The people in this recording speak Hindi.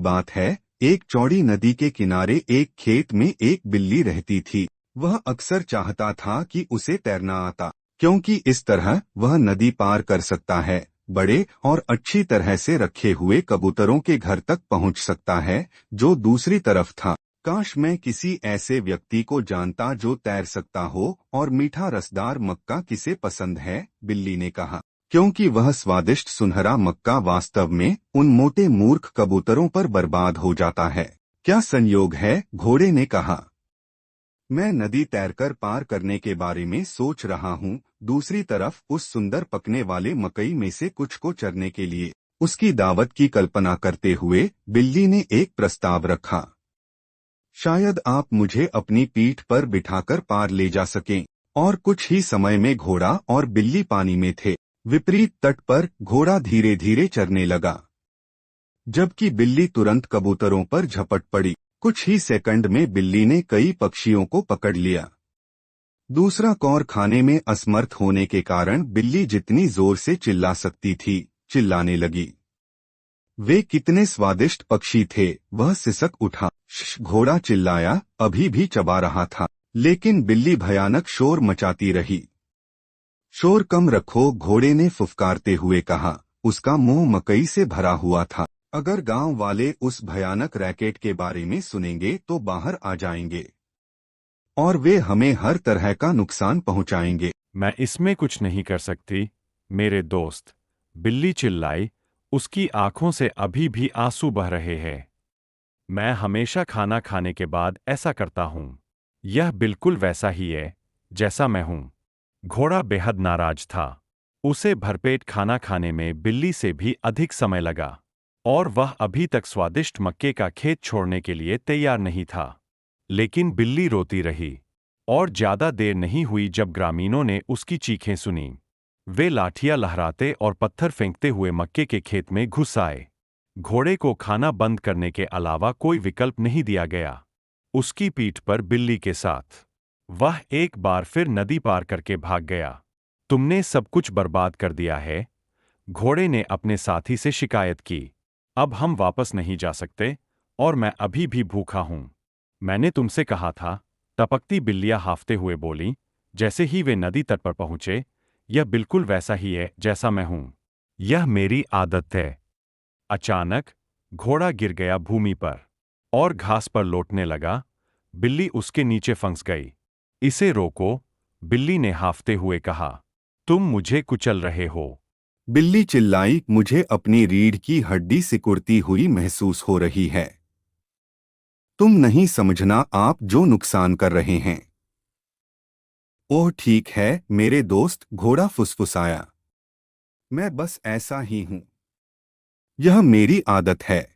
बात है, एक चौड़ी नदी के किनारे एक खेत में एक बिल्ली रहती थी। वह अक्सर चाहता था कि उसे तैरना आता, क्योंकि इस तरह वह नदी पार कर सकता है, बड़े और अच्छी तरह से रखे हुए कबूतरों के घर तक पहुंच सकता है, जो दूसरी तरफ था। काश मैं किसी ऐसे व्यक्ति को जानता जो तैर सकता हो। और मीठा रसदार मक्का किसे पसंद है, बिल्ली ने कहा, क्योंकि वह स्वादिष्ट सुनहरा मक्का वास्तव में उन मोटे मूर्ख कबूतरों पर बर्बाद हो जाता है। क्या संयोग है, घोड़े ने कहा। मैं नदी तैरकर पार करने के बारे में सोच रहा हूँ। दूसरी तरफ उस सुंदर पकने वाले मकई में से कुछ को चरने के लिए उसकी दावत की कल्पना करते हुए बिल्ली ने एक प्रस्ताव रखा। शायद आप मुझे अपनी पीठ पर बिठाकर पार ले जा सकें। और कुछ ही समय में घोड़ा और बिल्ली पानी में थे। विपरीत तट पर घोड़ा धीरे धीरे चरने लगा, जबकि बिल्ली तुरंत कबूतरों पर झपट पड़ी। कुछ ही सेकंड में बिल्ली ने कई पक्षियों को पकड़ लिया। दूसरा कौर खाने में असमर्थ होने के कारण बिल्ली जितनी जोर से चिल्ला सकती थी, चिल्लाने लगी। वे कितने स्वादिष्ट पक्षी थे, वह सिसक उठा। घोड़ा चिल्लाया, अभी भी चबा रहा था, लेकिन बिल्ली भयानक शोर मचाती रही। शोर कम रखो, घोड़े ने फुफकारते हुए कहा। उसका मुंह मकई से भरा हुआ था। अगर गांव वाले उस भयानक रैकेट के बारे में सुनेंगे तो बाहर आ जाएंगे और वे हमें हर तरह का नुकसान पहुंचाएंगे। मैं इसमें कुछ नहीं कर सकती, मेरे दोस्त, बिल्ली चिल्लाई। उसकी आंखों से अभी भी आंसू बह रहे हैं। मैं हमेशा खाना खाने के बाद ऐसा करता हूँ। यह बिल्कुल वैसा ही है जैसा मैं हूँ। घोड़ा बेहद नाराज था। उसे भरपेट खाना खाने में बिल्ली से भी अधिक समय लगा और वह अभी तक स्वादिष्ट मक्के का खेत छोड़ने के लिए तैयार नहीं था। लेकिन बिल्ली रोती रही और ज्यादा देर नहीं हुई जब ग्रामीणों ने उसकी चीखें सुनी। वे लाठियां लहराते और पत्थर फेंकते हुए मक्के के खेत में घुस आए। घोड़े को खाना बंद करने के अलावा कोई विकल्प नहीं दिया गया। उसकी पीठ पर बिल्ली के साथ वह एक बार फिर नदी पार करके भाग गया। तुमने सब कुछ बर्बाद कर दिया है, घोड़े ने अपने साथी से शिकायत की। अब हम वापस नहीं जा सकते और मैं अभी भी भूखा हूं। मैंने तुमसे कहा था, टपकती बिल्लियां हाफते हुए बोली। जैसे ही वे नदी तट पर पहुंचे, यह बिल्कुल वैसा ही है जैसा मैं हूं। यह मेरी आदत है। अचानक घोड़ा गिर गया भूमि पर और घास पर लौटने लगा। बिल्ली उसके नीचे फंस गई। इसे रोको, बिल्ली ने हाफते हुए कहा। तुम मुझे कुचल रहे हो। बिल्ली चिल्लाई, मुझे अपनी रीढ़ की हड्डी सिकुड़ती हुई महसूस हो रही है। तुम नहीं समझना आप जो नुकसान कर रहे हैं। ओह ठीक है मेरे दोस्त, घोड़ा फुसफुसाया। मैं बस ऐसा ही हूं। यह मेरी आदत है।